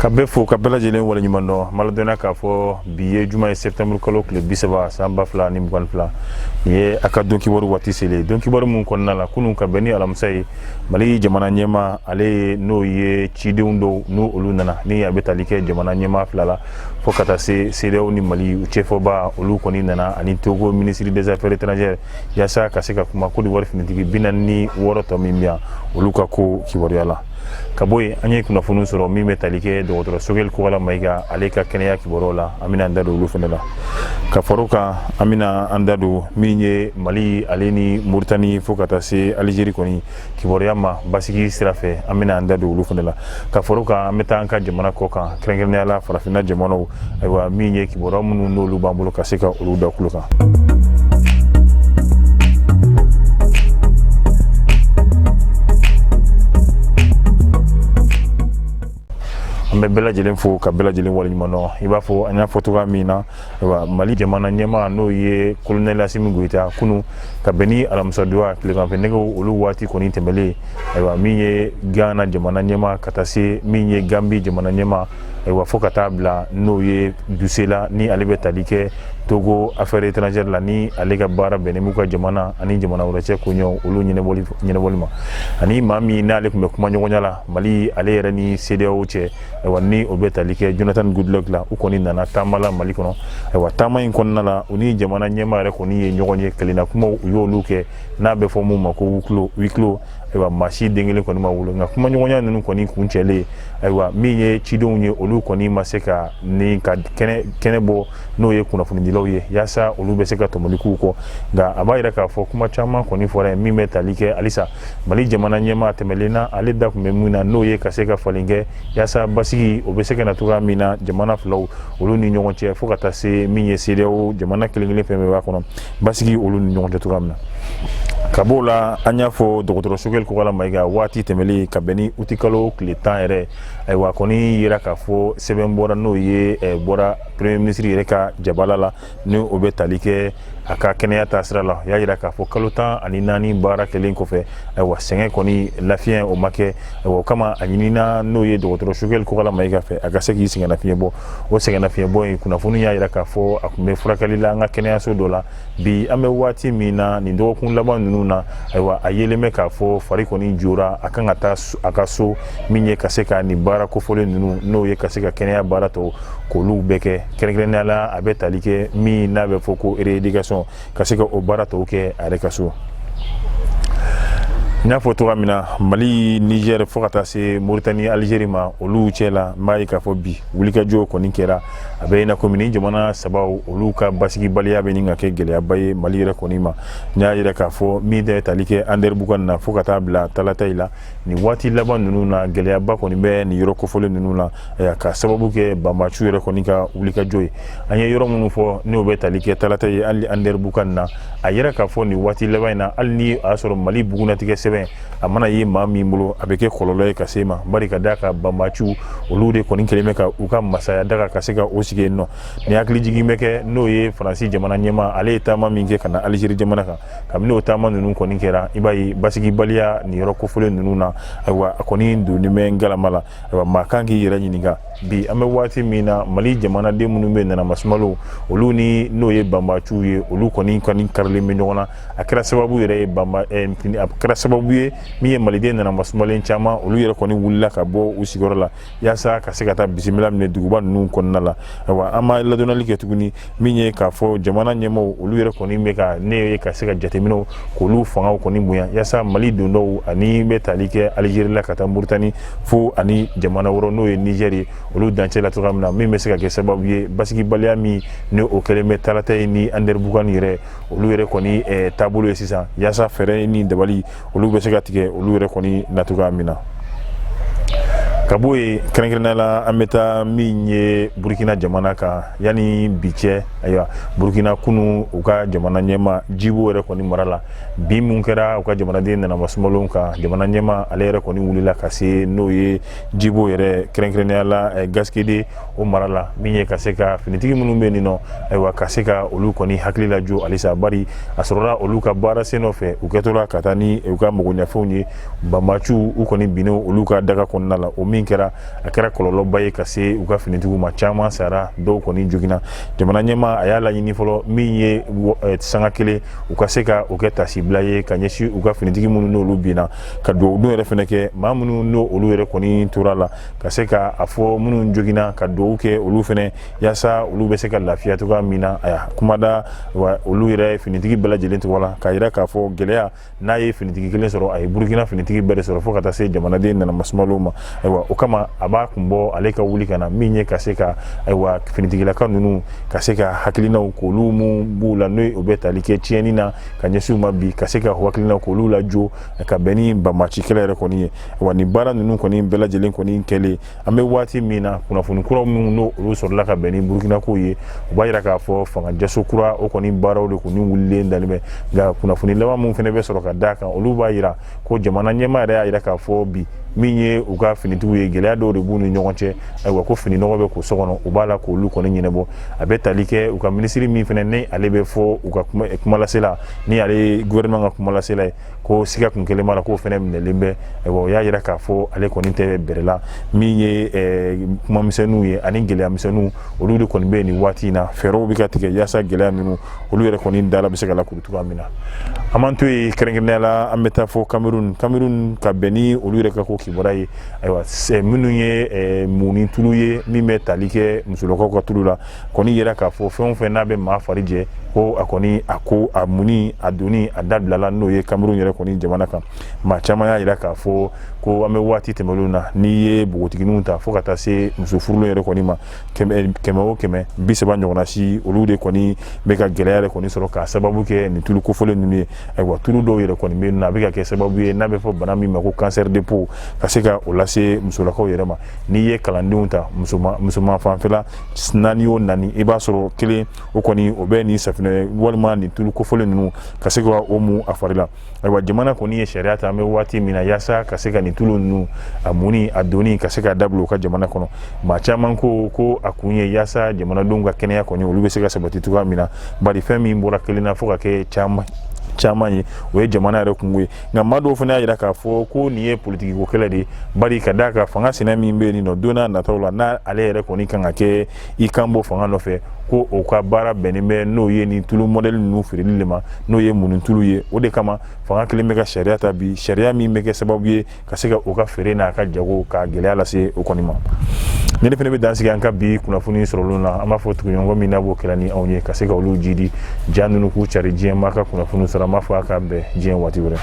Kabefo kabela jelen wala nyumano maladona ka fo biye juma septembre kolo le bisaba samba fla ni mwan fla ye akadon ki boru wati sele don ki boru mun konna la kunun ka beni alamsay mali jamana nyema ale no ye chideundo no olunana ni abetalike jamana nyema fla la fo kata se sele ni mali uchefo ba olu koni nana ani togo ministre des affaires étrangères yasa kaseka kuma ko di wor finitigi binani woroto mimia olu ka ko ki boru yala kaboy anye kuna funu soro mi metalike do otro sogel ko wala maiga aleka kenya ki borola amina ndado lu fenela ka faruka amina andado minye mali aleni murtani fokata se algérie koni ki boriyama basiki sirafe amina andado lu fenela ka faruka ameta anka jamana koka krengene ala farafina jamano aywa minye ki boramu no lu bambulo kaseka ulu da kuluka me bela jelen fo ka bela jelen wali mano iba fo anya fotoga mina wa mali jamana nyema no ye colonel Assimi Goïta kunu ka beni alamsadwa kile kan fe nego olu wati koni tembele wa minye Ghana jamana nyema katase minye Gambie jamana nyema wa fo katabla no ye dusela ni alibetalike Togo affaires étrangères la ni alega bara benemuka jamana ani jamana urache kunyo ulu nyene bolima ani mami na ale kuma nyonyala mali ale rani CEDEAO che wani obeta like Jonathan Goodluck la ukoni nana tamala mali kono wa tama in konna la uni jamana nyema re koni ye nyogonye kalina kuma uyo luke na be fomu mako wiklo ewa mashi dengele koni ma wulo nga kuma nyogonya nanu koni kunchele ewa miye chidonye olu koni maseka ni ka kene bo no ye kuna fundilaw ye yasa olu be seka to maliku ko nga abayira ka fo kuma chama koni fora mi metalike alisa mali jamana nyema temelena alida kumemuna no ye kaseka falinge yasa basigi obeseka na tuga mina jamana flow olu ni nyogonche fo kata se miye CEDEAO jamana kelengele feme wa kono basigi olu ni nyogonche tuga mina kabola anya fo dogotoro sogel ko wala maiga wati temeli kabeni utikalo kletan ere aywa koni yira ka fo seben bora no ye bora premier ministre yere ka jabalala ne obetalike aka kenya tasra la ya yira ka fo kalota ani nani bara kelen ko fe aywa senge koni lafien o make aywa kama anyina no ye dogotoro sogel ko wala maiga fe aka segi singa na fiebo o singa na fiebo kuna funu ya yira ka fo akume furakali la nga kenya so dola bi ame wati mina ni do kun laban nuna aywa ayeleme ka fo fariko ni jura akanga ta akaso minye kaseka ni bara ko fole nunu no ye kaseka kenya bara to ko lu beke kerengrena la abetalike mi na be foko éducation kaseka o bara to ke arekaso nya foto amina mali Niger fokata se Mauritanie Algérie ma olu chela mai ka fobi wulika jo ko ninkera abe na komini jamana sabaw olu ka basigi baliya be ninga ke gele abaye mali re konima nya yira ka fo mi de talike ander bukan na fokata bla talataila ni wati laban nunu na gele abba ko ni be ni yoro ko fole nunu na ya ka sababu ke bamba chu re konika wulika joy anya yoro munu fo ni obe talike talatai ali ander bukan na ayira ka fo ni wati laban na alni asoro mali buguna tike amana ye mami mulo abeke kololo ka sema bari ka daka bamachu olude koni keleme ka uka masaya daka kaseka osige no ni akli jigi meke no ye franci jamana nyema ale tama minge kana Algérie jamana ka kamno tama nunu koni kera ibai basigi balia ni roko fule nunu na awa koni ndu ni mengala mala awa makangi yira nyiniga bi ame wati mina mali jamana de munu be na masmalo oluni no ye bamachu ye olu koni karle menyona akra sababu yere bamba akra sababu ye miye malide na masmalen chama olu yere koni wulla ka bo usigorola yasa ka sekata bismillah ne duguba nu konna la wa ama la donali ke tuguni minye ka fo jamana nyemo olu yere koni meka ne ka seka jatemino ko lu fanga koni muya yasa mali dondo ani metalike Algérie la kata Mauritanie fo ani jamana woro no ye Nigeria olu danche la tugamna mi meseka ke sababu ye basigi baliami ne o keleme talata ni ander bukan yere olu yere koni tabulu sisa yasa fere ni dabali olu beseka tike olu yere koni natuga mina kaboye krengrena la ameta minye Burkina jamana ka yani biche aya Burkina kunu uka jamana nyema jibo were koni marala bi munkera uka jamana de na masmolon ka jamana nyema alere koni wulila kase no ye jibo yere krengrena la gaskede o marala minye kaseka finitigi munumbe nino aywa kaseka olu koni haklila jo alisa bari asrora olu ka bara senofe uketola katani uka mugonya fonye bamachu ukoni bino olu ka daga konna la o min kɛra a kɛra kɔlɔlɔba ye ka se u ka finitigiw ma caman sara dɔw kɔni jogina jamana ɲɛma a y'a laɲini fɔlɔ min ye sanga kelen u ka se ka o kɛ tasibila ye ka ɲɛsin u ka finitigi minnu n'olu binna ka duwawu dun yɛrɛ fɛnɛ kɛ maa minnu n'o olu yɛrɛ kɔni tora la ka se ka a fɔ minnu jogina ka duwawu kɛ olu fɛnɛ yaasa olu bɛ se ka lafiya cogoya min na aya kumada wa olu yɛrɛ finitigi bɛɛ lajɛlen tɔgɔ la ka yira k'a fɔ gɛlɛya n'a ye finitigi kelen sɔrɔ a ye burukina finitigi bɛɛ de sɔrɔ fo ka taa se jamanaden nana masumalo ma ayiwa o kama a b'a kun bɔ ale ka wuli ka na min ye ka se ka ayiwa finitigilaka ninnu ka se ka hakilinaw k'olu mun b'u la n'o o bɛ tali kɛ tiɲɛni na ka ɲɛsin ma bi ka se ka hakilinaw k'olu lajɔ ka bɛn ni banbacikɛla yɛrɛ kɔni ye wa nin baara ninnu kɔni bɛɛ lajɛlen kɔni kɛlen an bɛ waati min na kunnafoni kuraw minnu n'o olu sɔrɔla ka bɛn ni burukina ko ye u b'a yira k'a fɔ fanga jaso kura o kɔni baaraw de kɔni wulilen dalen bɛ nka kunnafoni laban min fɛnɛ bɛ sɔrɔ ka d'a kan olu b'a yira ko jamana ɲɛmaa yɛrɛ y'a yira k'a fɔ bi min ye u ka finitigiw ye gɛlɛya dɔw de b'u ni ɲɔgɔn cɛ ayiwa ko fini nɔgɔ bɛ k'o so kɔnɔ u b'a la k'olu kɔni ɲɛnabɔ a bɛ tali kɛ u ka minisiri min fɛnɛ ni ale bɛ fɔ u ka kumalasela ni ale ye gouvernement ka kumalasela ye ko siga kun kelen b'a la k'o fɛnɛ minɛlen bɛ ayiwa o y'a yira k'a fɔ ale kɔni tɛ bɛrɛ la min ye kumamisɛnninw ye ani gɛlɛyamisɛnninw olu de kɔni bɛ nin waati in na fɛɛrɛw bɛ ka tigɛ yaasa gɛlɛya ninnu olu yɛrɛ kɔni dala bɛ se ka lakuru cogoya min na an m'an to yen kɛrɛnkɛrɛnnenya la an bɛ taa fɔ Cameroun ka bɛn ni olu yɛrɛ ka ko kibaruya ye ayiwa minnu ye muni tulu ye min bɛ tali kɛ musolakaw ka tulu la kɔni yɛrɛ k'a fɔ fɛn o fɛn n'a bɛ maa fari jɛ ko a kɔni a ko a muni a doni a dabilala n'o ye Cameroun yɛrɛ kɔni jamana kan maa caman y'a yira k'a fɔ ko an bɛ waati tɛmɛlenw na n'i ye bogotigininw ta fo ka taa se muso furulen yɛrɛ kɔni ma kɛmɛ o kɛmɛ 30 ɲɔgɔnna si olu de kɔni bɛ ka gɛlɛya yɛrɛ kɔni sɔrɔ k'a sababu kɛ nin tulu kofɔlen ninnu ye ayiwa tulu dɔw yɛrɛ kɔni bɛ yen nɔ a bɛ ka kɛ sababu ye n'a bɛ fɔ bana min ma ko cancer de peau ka se ka o lase musolakaw yɛrɛ ma n'i ye kalandenw ta musoman fanfɛla 4 o 4 i b'a sɔrɔ kelen o kɔni o bɛ nin safinɛ walima nin tulu kofɔlen ninnu ka se ka o mun a fari la ayiwa jamana kɔni ye sariya ta an bɛ waati min na yaasa ka se ka nin tulu ninnu a muni a doni ka se ka dabila u ka jamana kɔnɔ maa caman ko a kun ye yaasa jamanadenw ka kɛnɛya kɔni olu bɛ se ka sabati cogoya min na bari fɛn min bɔra kelen na fo ka kɛ caman ye o ye jamana yɛrɛ kungo ye nka maa dɔw fana y'a yira k'a fɔ ko nin ye politiki ko kɛlɛ de ye bari ka d'a kan fanga sɛnɛ min bɛ yen nɔ don n'a nataw la n'ale yɛrɛ kɔni kan ka kɛ i kan bɔ fanga nɔfɛ ko o ka baara bɛnnen bɛ n'o ye nin tulu mɔdɛli ninnu feereli de ma n'o ye munni tulu ye o de kama fanga kelen bɛ ka sariya ta bi sariya min bɛ kɛ sababu ye ka se ka o ka feere n'a ka jago ka gɛlɛya lase o kɔni ma ne fana bɛ dansigi an ka bi kunnafoni sɔrɔlen na an b'a fɔ tuguɲɔgɔn min na b'o kɛra ni anw ye ka se ka olu jidi ja ninnu k'u cari diɲɛ maa ka kunnafoni sɔrɔ an b'a fɔ a ka bɛn diɲɛ waati wɛrɛ